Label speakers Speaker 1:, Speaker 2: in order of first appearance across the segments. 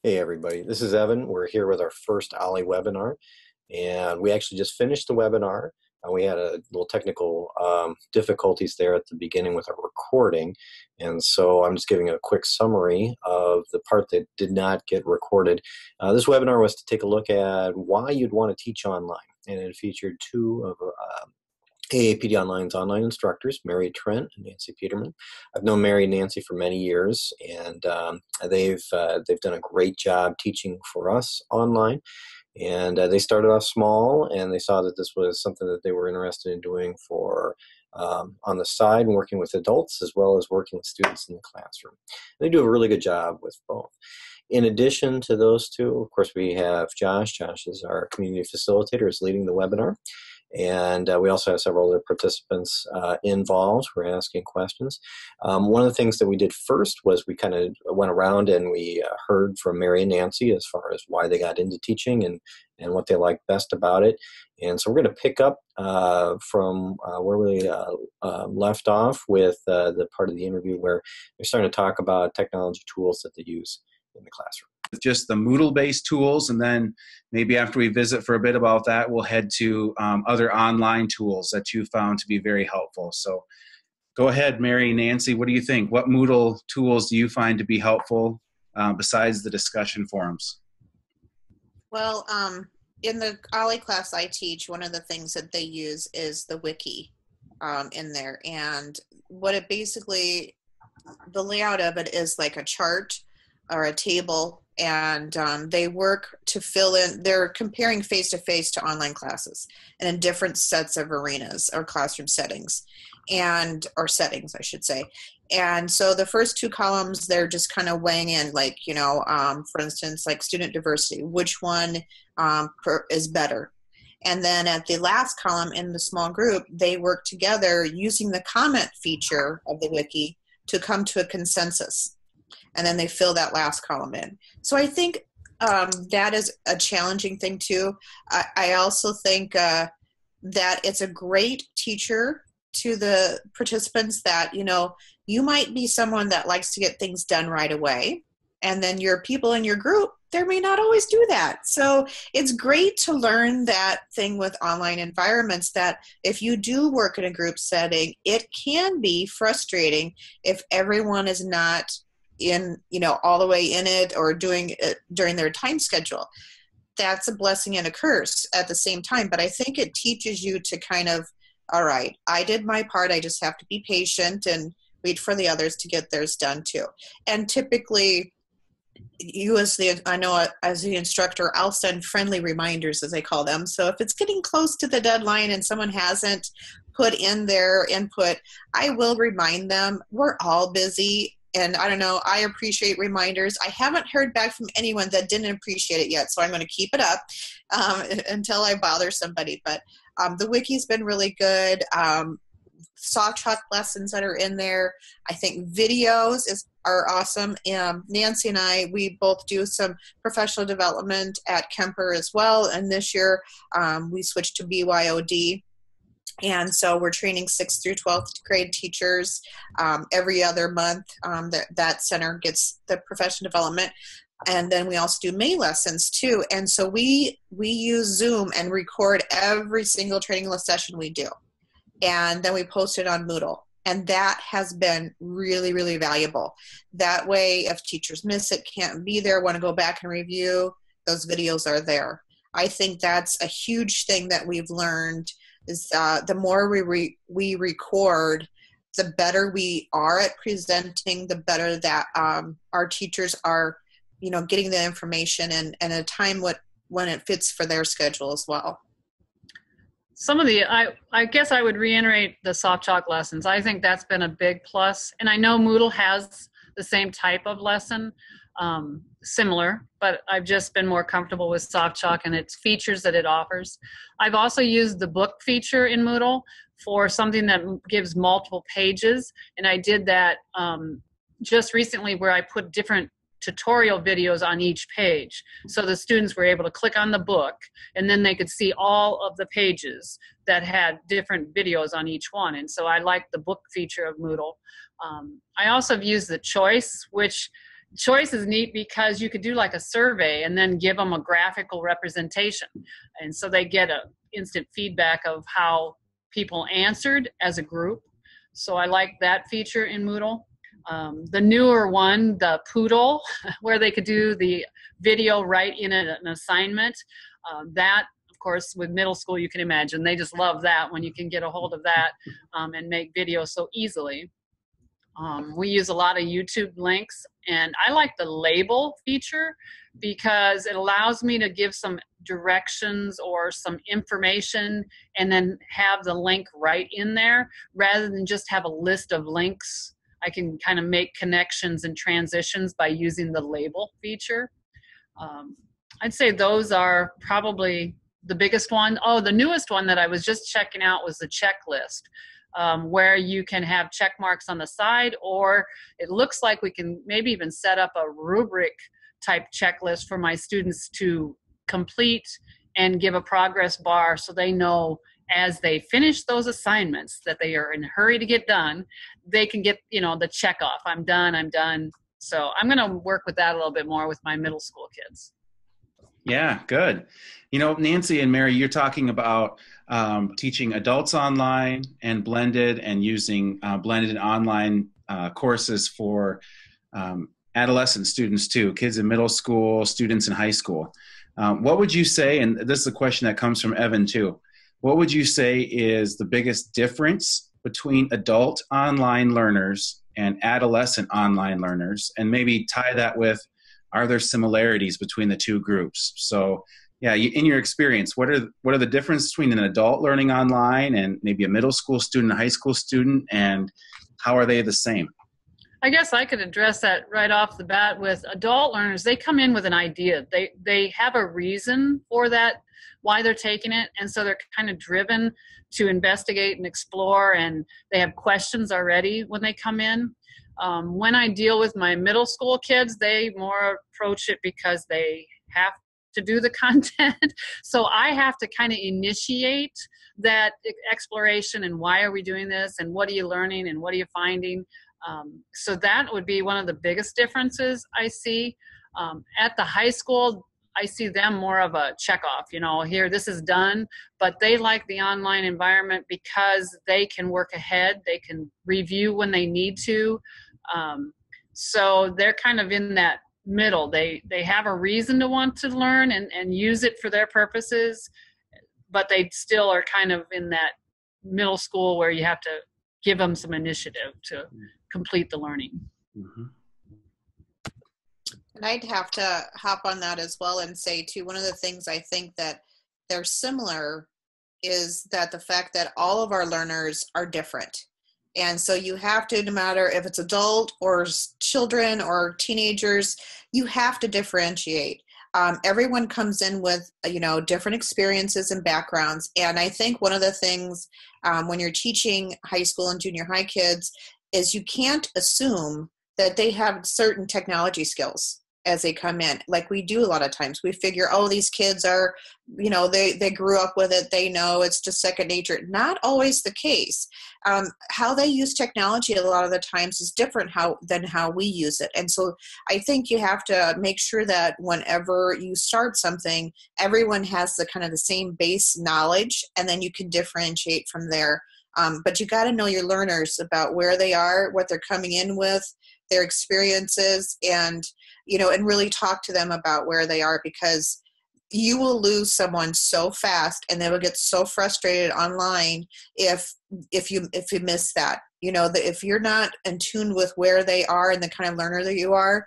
Speaker 1: Hey everybody, this is Evan. We're here with our first OLLIE webinar, and we actually just finished the webinar. We had a little technical difficulties there at the beginning with our recording, and so I'm just giving a quick summary of the part that did not get recorded. This webinar was to take a look at why you'd want to teach online, and it featured two of AAPD Online's online instructors, Mary Trent and Nancy Peterman. I've known Mary and Nancy for many years, and they've done a great job teaching for us online. And they started off small, and they saw that this was something that they were interested in doing for on the side and working with adults as well as working with students in the classroom. They do a really good job with both. In addition to those two, of course, we have Josh. Josh is our community facilitator, is leading the webinar. And we also have several other participants involved who are asking questions. One of the things that we did first was we kind of went around and we heard from Mary and Nancy as far as why they got into teaching and what they liked best about it. And so we're going to pick up from where we left off with the part of the interview where they're starting to talk about technology tools that they use in the classroom.
Speaker 2: Just the Moodle-based tools, and then maybe after we visit for a bit about that, we'll head to other online tools that you found to be very helpful. So go ahead, Mary, Nancy, what do you think? What Moodle tools do you find to be helpful besides the discussion forums?
Speaker 3: Well, in the OLLIE class I teach, one of the things that they use is the wiki in there. And what it basically, the layout of it is like a chart or a table, and they work to fill in, they're comparing face-to-face to online classes and in different sets of arenas or classroom settings or settings, I should say. And so the first two columns, they're just kind of weighing in, like, for instance, like student diversity, which one is better. And then at the last column in the small group, they work together using the comment feature of the wiki to come to a consensus. And then they fill that last column in. So I think that is a challenging thing too. I also think that it's a great teacher to the participants that, you might be someone that likes to get things done right away. And then your people in your group, they may not always do that. So it's great to learn that thing with online environments, that if you do work in a group setting, it can be frustrating if everyone is not in, all the way in it or doing it during their time schedule. That's a blessing and a curse at the same time. But I think it teaches you to kind of, all right, I did my part. I just have to be patient and wait for the others to get theirs done too. And typically, as the instructor, I'll send friendly reminders, as they call them. So if it's getting close to the deadline and someone hasn't put in their input, I will remind them. We're all busy. And I don't know, I appreciate reminders. I haven't heard back from anyone that didn't appreciate it yet, so I'm going to keep it up until I bother somebody. But the wiki's been really good. Soft chalk lessons that are in there. I think videos are awesome. Nancy and I, we both do some professional development at Kemper as well. And this year we switched to BYOD. And so we're training 6th through 12th grade teachers every other month. That center gets the professional development. And then we also do May lessons too. And so we use Zoom and record every single training session we do. And then we post it on Moodle. And that has been really, really valuable. That way, if teachers miss it, can't be there, want to go back and review, those videos are there. I think that's a huge thing that we've learned is the more we record, the better we are at presenting, the better that our teachers are, getting the information and a time when it fits for their schedule as well.
Speaker 4: Some of I guess I would reiterate the soft chalk lessons. I think that's been a big plus. And I know Moodle has the same type of lesson, similar, but I've just been more comfortable with soft chalk and its features that it offers. I've also used the book feature in Moodle for something that gives multiple pages. And I did that just recently where I put different tutorial videos on each page. So the students were able to click on the book and then they could see all of the pages that had different videos on each one. And so I like the book feature of Moodle. I also have used the choice, which choice is neat because you could do like a survey and then give them a graphical representation. And so they get a instant feedback of how people answered as a group. So I like that feature in Moodle. The newer one, the Poodle, where they could do the video right in an assignment. That, of course, with middle school, you can imagine, they just love that when you can get a hold of that and make video so easily. We use a lot of YouTube links, and I like the label feature because it allows me to give some directions or some information and then have the link right in there rather than just have a list of links. I can kind of make connections and transitions by using the label feature. I'd say those are probably the biggest one. Oh, the newest one that I was just checking out was the checklist. Where you can have check marks on the side, or it looks like we can maybe even set up a rubric type checklist for my students to complete and give a progress bar so they know as they finish those assignments that they are in a hurry to get done, they can get, the check off. I'm done. So I'm going to work with that a little bit more with my middle school kids.
Speaker 2: Yeah, good. Nancy and Mary, you're talking about teaching adults online and blended, and using blended online courses for adolescent students too, kids in middle school, students in high school. What would you say, and this is a question that comes from Evan too, what would you say is the biggest difference between adult online learners and adolescent online learners, and maybe tie that with, are there similarities between the two groups? So yeah, in your experience, what are the differences between an adult learning online and maybe a middle school student, a high school student, and how are they the same?
Speaker 4: I guess I could address that right off the bat with adult learners. They come in with an idea. They have a reason for that, why they're taking it, and so they're kind of driven to investigate and explore, and they have questions already when they come in. When I deal with my middle school kids, they more approach it because they have to do the content. So I have to kind of initiate that exploration, and why are we doing this, and what are you learning, and what are you finding? So that would be one of the biggest differences I see. At the high school, I see them more of a checkoff, here, this is done, but they like the online environment because they can work ahead, they can review when they need to. So they're kind of in that middle. They have a reason to want to learn and use it for their purposes, but they still are kind of in that middle school where you have to give them some initiative to complete the learning.
Speaker 2: Mm-hmm.
Speaker 3: And I'd have to hop on that as well and say too, one of the things I think that they're similar is that the fact that all of our learners are different. And so you have to, no matter if it's adult or children or teenagers, you have to differentiate. Everyone comes in with, different experiences and backgrounds. And I think one of the things when you're teaching high school and junior high kids is you can't assume that they have certain technology skills as they come in. Like we do a lot of times. We figure, these kids are, they grew up with it. They know it's just second nature. Not always the case. How they use technology a lot of the times is different than how we use it. And so I think you have to make sure that whenever you start something, everyone has the kind of the same base knowledge, and then you can differentiate from there. But you got to know your learners about where they are, what they're coming in with, their experiences, and and really talk to them about where they are, because you will lose someone so fast, and they will get so frustrated online if you miss that. If you're not in tune with where they are and the kind of learner that you are,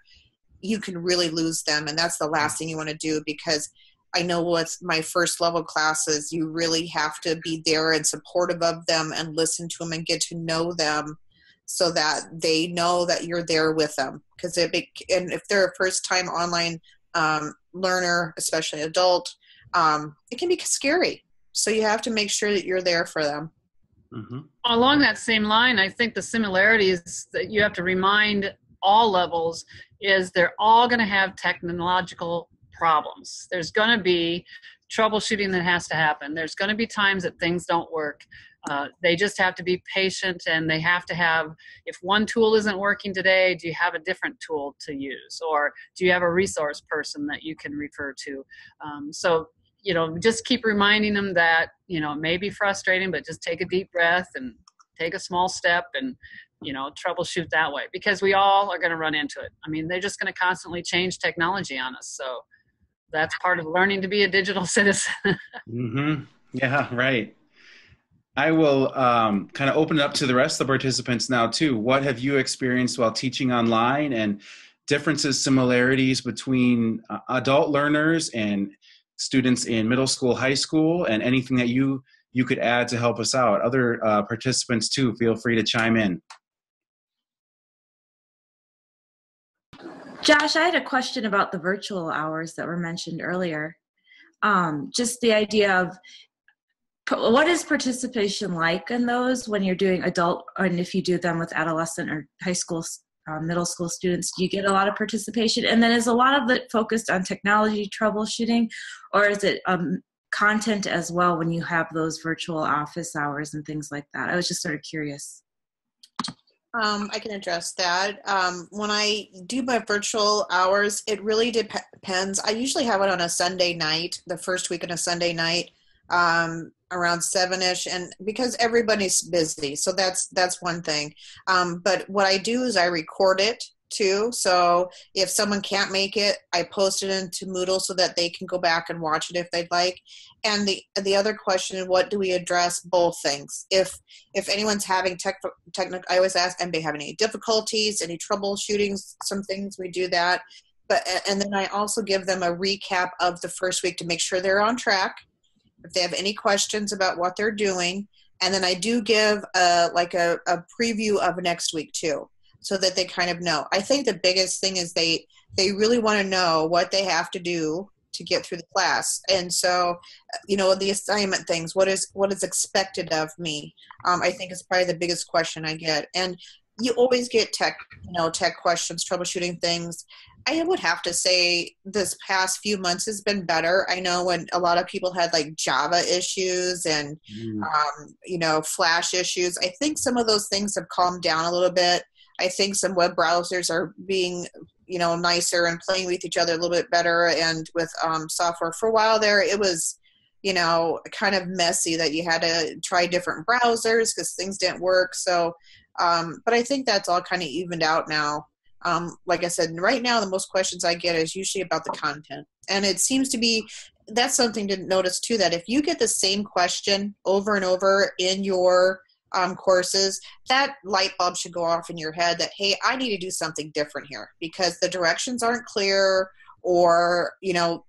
Speaker 3: you can really lose them, and that's the last thing you want to do, because I know with my first level classes, you really have to be there and supportive of them and listen to them and get to know them so that they know that you're there with them. Because and if they're a first-time online learner, especially adult, it can be scary. So you have to make sure that you're there for them.
Speaker 2: Mm-hmm.
Speaker 4: Along that same line, I think the similarities that you have to remind all levels is they're all going to have technological problems. There's going to be troubleshooting that has to happen. There's going to be times that things don't work. They just have to be patient, and they have to have, if one tool isn't working today, do you have a different tool to use? Or do you have a resource person that you can refer to? So, just keep reminding them that, it may be frustrating, but just take a deep breath and take a small step and, troubleshoot that way, because we all are going to run into it. I mean, they're just going to constantly change technology on us. So that's part of learning to be a digital citizen.
Speaker 2: Mm-hmm. Yeah, right. I will kind of open it up to the rest of the participants now too. What have you experienced while teaching online, and differences, similarities between adult learners and students in middle school, high school, and anything that you could add to help us out? Other participants too, feel free to chime in.
Speaker 5: Josh, I had a question about the virtual hours that were mentioned earlier. Just the idea of what is participation like in those when you're doing adult, and if you do them with adolescent or high school, middle school students, do you get a lot of participation? And then is a lot of it focused on technology troubleshooting, or is it content as well when you have those virtual office hours and things like that? I was just sort of curious.
Speaker 3: I can address that. When I do my virtual hours, it really depends. I usually have it on a Sunday night, the first week on a Sunday night, around 7-ish, and because everybody's busy, so that's one thing. But what I do is I record it too. So if someone can't make it, I post it into Moodle so that they can go back and watch it if they'd like. And the other question, what do we address? Both things. If anyone's having technical, I always ask, and they have any difficulties, any troubleshooting, some things, we do that. And then I also give them a recap of the first week to make sure they're on track. If they have any questions about what they're doing, and then I do give a preview of next week too, so that they kind of know. I think the biggest thing is they really want to know what they have to do to get through the class. And so, the assignment things, what is expected of me, I think is probably the biggest question I get. And you always get tech questions, troubleshooting things. I would have to say this past few months has been better. I know when a lot of people had like Java issues and, Flash issues, I think some of those things have calmed down a little bit. I think some web browsers are being, nicer and playing with each other a little bit better. And with software, for a while there, it was, kind of messy that you had to try different browsers because things didn't work. So, but I think that's all kind of evened out now. Like I said, right now, the most questions I get is usually about the content. And it seems to be, that's something to notice too, that if you get the same question over and over in your courses, that light bulb should go off in your head that, hey, I need to do something different here because the directions aren't clear, or,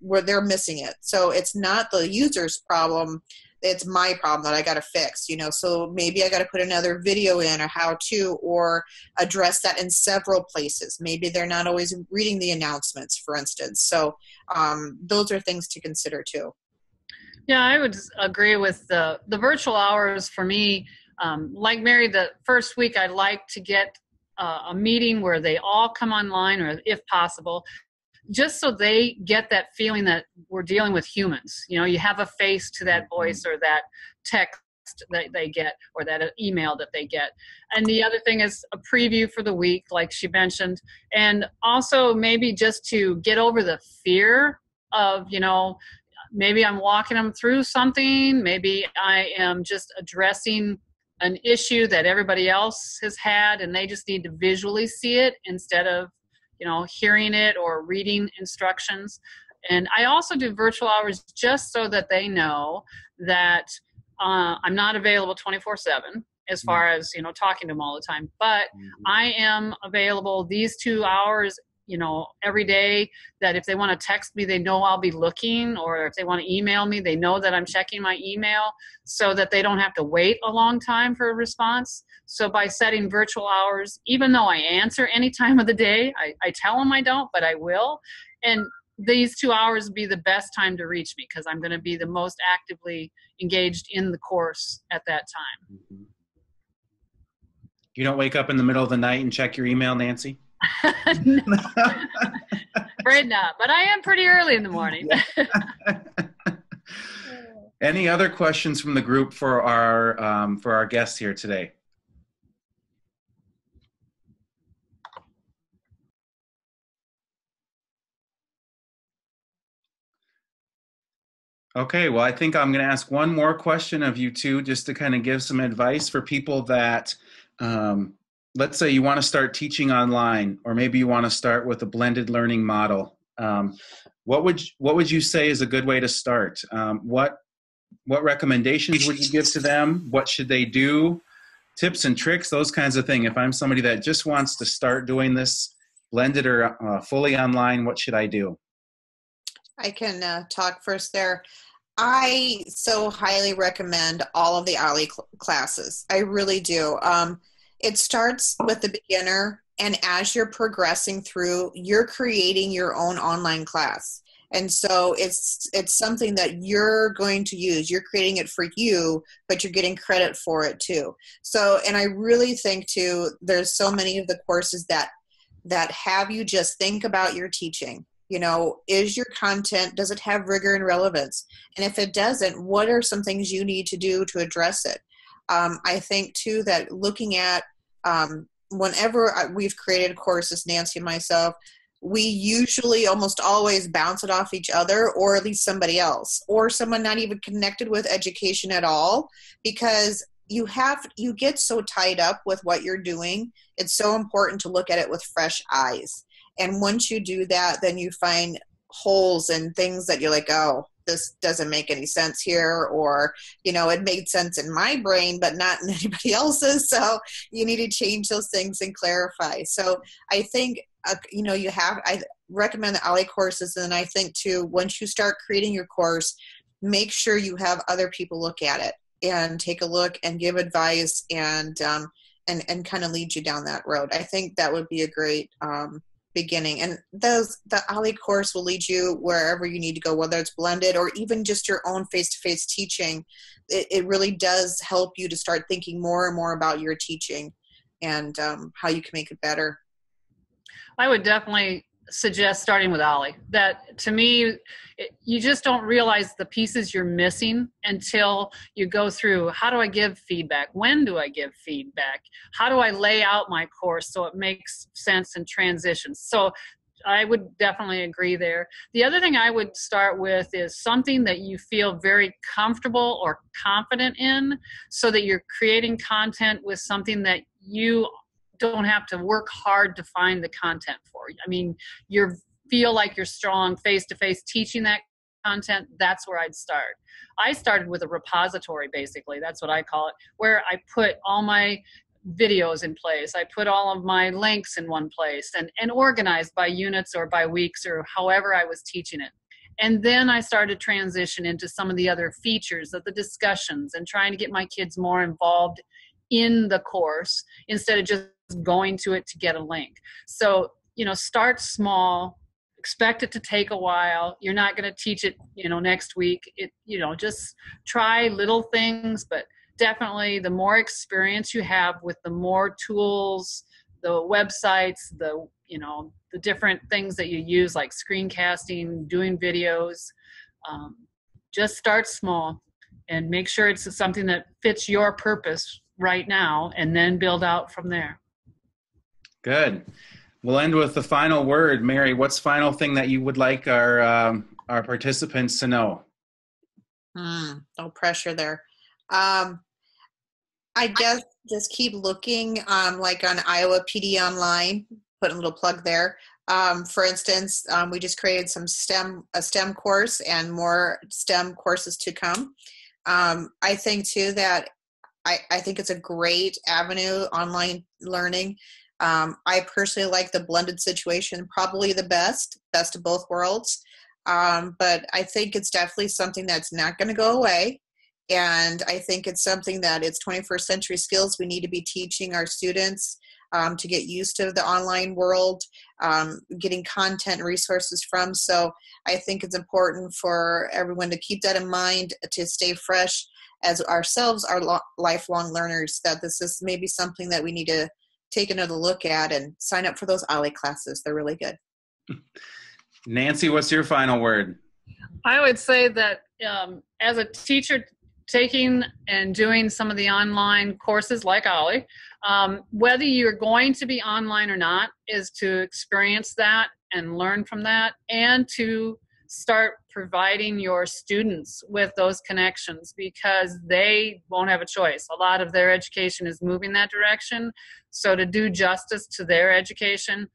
Speaker 3: where they're missing it. So it's not the user's problem. It's my problem that I got to fix, so maybe I got to put another video in, or how to, or address that in several places. Maybe they're not always reading the announcements, for instance. So those are things to consider too.
Speaker 4: Yeah, I would agree with the virtual hours for me. Like Mary, the first week I like to get a meeting where they all come online, or if possible, just so they get that feeling that we're dealing with humans. You have a face to that voice or that text that they get, or that email that they get. And the other thing is a preview for the week, like she mentioned, and also maybe just to get over the fear of, maybe I'm walking them through something. Maybe I am just addressing an issue that everybody else has had, and they just need to visually see it instead of, hearing it or reading instructions. And I also do virtual hours just so that they know that I'm not available 24/7 as far as, talking to them all the time, but I am available these 2 hours, every day, that if they want to text me, they know I'll be looking, or if they want to email me, they know that I'm checking my email, so that they don't have to wait a long time for a response. So by setting virtual hours, even though I answer any time of the day, I tell them I don't, but I will. And these 2 hours would be the best time to reach me, because I'm going to be the most actively engaged in the course at that time.
Speaker 2: You don't wake up in the middle of the night and check your email, Nancy?
Speaker 4: No. Afraid not, but I am pretty early in the morning.
Speaker 2: Any other questions from the group for our guests here today? Okay, well, I think I'm going to ask one more question of you two, just to kind of give some advice for people that, let's say you want to start teaching online, or maybe you want to start with a blended learning model. What would you say is a good way to start? What recommendations would you give to them? What should they do? Tips and tricks, those kinds of things. If I'm somebody that just wants to start doing this blended or fully online, what should I do?
Speaker 3: I can talk first there. I so highly recommend all of the OLLIE classes. I really do. It starts with the beginner, and as you're progressing through, you're creating your own online class. And so it's something that you're going to use. You're creating it for you, but you're getting credit for it too. So, and I really think too, there's so many of the courses that have you just think about your teaching. You know, is your content, does it have rigor and relevance? And if it doesn't, what are some things you need to do to address it? I think too that looking at whenever we've created courses, Nancy and myself, we usually almost always bounce it off each other, or at least somebody else, or someone not even connected with education at all, because you get so tied up with what you're doing. It's so important to look at it with fresh eyes. And once you do that, then you find holes and things that you're like, oh, this doesn't make any sense here, or, you know, it made sense in my brain, but not in anybody else's. So you need to change those things and clarify. So I think, you know, I recommend the OLLIE courses. And I think too, once you start creating your course, make sure you have other people look at it and take a look and give advice and kind of lead you down that road. I think that would be a great, beginning. And the OLLIE course will lead you wherever you need to go, whether it's blended or even just your own face-to-face teaching. It really does help you to start thinking more and more about your teaching and how you can make it better.
Speaker 4: I would definitely suggest starting with OLLIE. That, to me, you just don't realize the pieces you're missing until you go through, how do I give feedback? When do I give feedback? How do I lay out my course so it makes sense in transitions? So I would definitely agree there. The other thing I would start with is something that you feel very comfortable or confident in, so that you're creating content with something that you don't have to work hard to find the content for. I mean, you feel like you're strong face-to-face teaching that content. That's where I'd start. I started with a repository, basically. That's what I call it, where I put all my videos in place. I put all of my links in one place and organized by units or by weeks or however I was teaching it. And then I started to transition into some of the other features of the discussions and trying to get my kids more involved in the course instead of just going to it to get a link. So, you know, start small, expect it to take a while. You're not going to teach it, you know, next week. Just try little things, but definitely the more experience you have with the more tools, the websites, the different things that you use, like screencasting, doing videos, just start small and make sure it's something that fits your purpose right now, and then build out from there. Good.
Speaker 2: We'll end with the final word. Mary, what's the final thing that you would like our participants to know?
Speaker 3: No pressure there. I guess just keep looking, like on Iowa PD Online, put a little plug there. For instance, we just created a STEM course and more STEM courses to come. I think too that I think it's a great avenue, online learning. I personally like the blended situation, probably the best of both worlds. But I think it's definitely something that's not going to go away. And I think it's something that it's 21st century skills we need to be teaching our students to get used to the online world, getting content and resources from. So I think it's important for everyone to keep that in mind, to stay fresh as ourselves are lifelong learners, that this is maybe something that we need to take another look at and sign up for those OLLIE classes. They're really good.
Speaker 2: Nancy, what's your final word?
Speaker 4: I would say that as a teacher taking and doing some of the online courses like OLLIE, whether you're going to be online or not, is to experience that and learn from that, and to start providing your students with those connections, because they won't have a choice. A lot of their education is moving that direction. So to do justice to their education,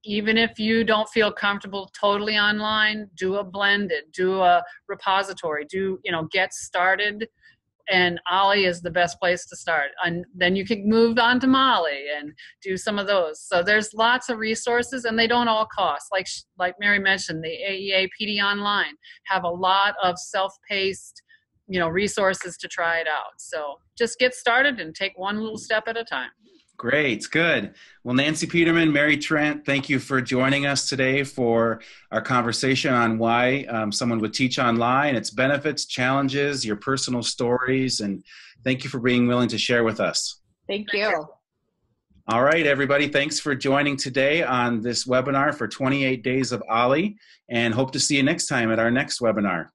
Speaker 4: even if you don't feel comfortable totally online, do a blended, do a repository, get started. And OLLIE is the best place to start. And then you can move on to Molly and do some of those. So there's lots of resources, and they don't all cost. Like Mary mentioned, the AEA PD Online have a lot of self-paced, resources to try it out. So just get started and take one little step at a time.
Speaker 2: Great, good. Well, Nancy Peterman, Mary Trent, thank you for joining us today for our conversation on why someone would teach online, its benefits, challenges, your personal stories, and thank you for being willing to share with us.
Speaker 3: Thank you.
Speaker 2: All right, everybody, thanks for joining today on this webinar for 28 Days of OLLIE, and hope to see you next time at our next webinar.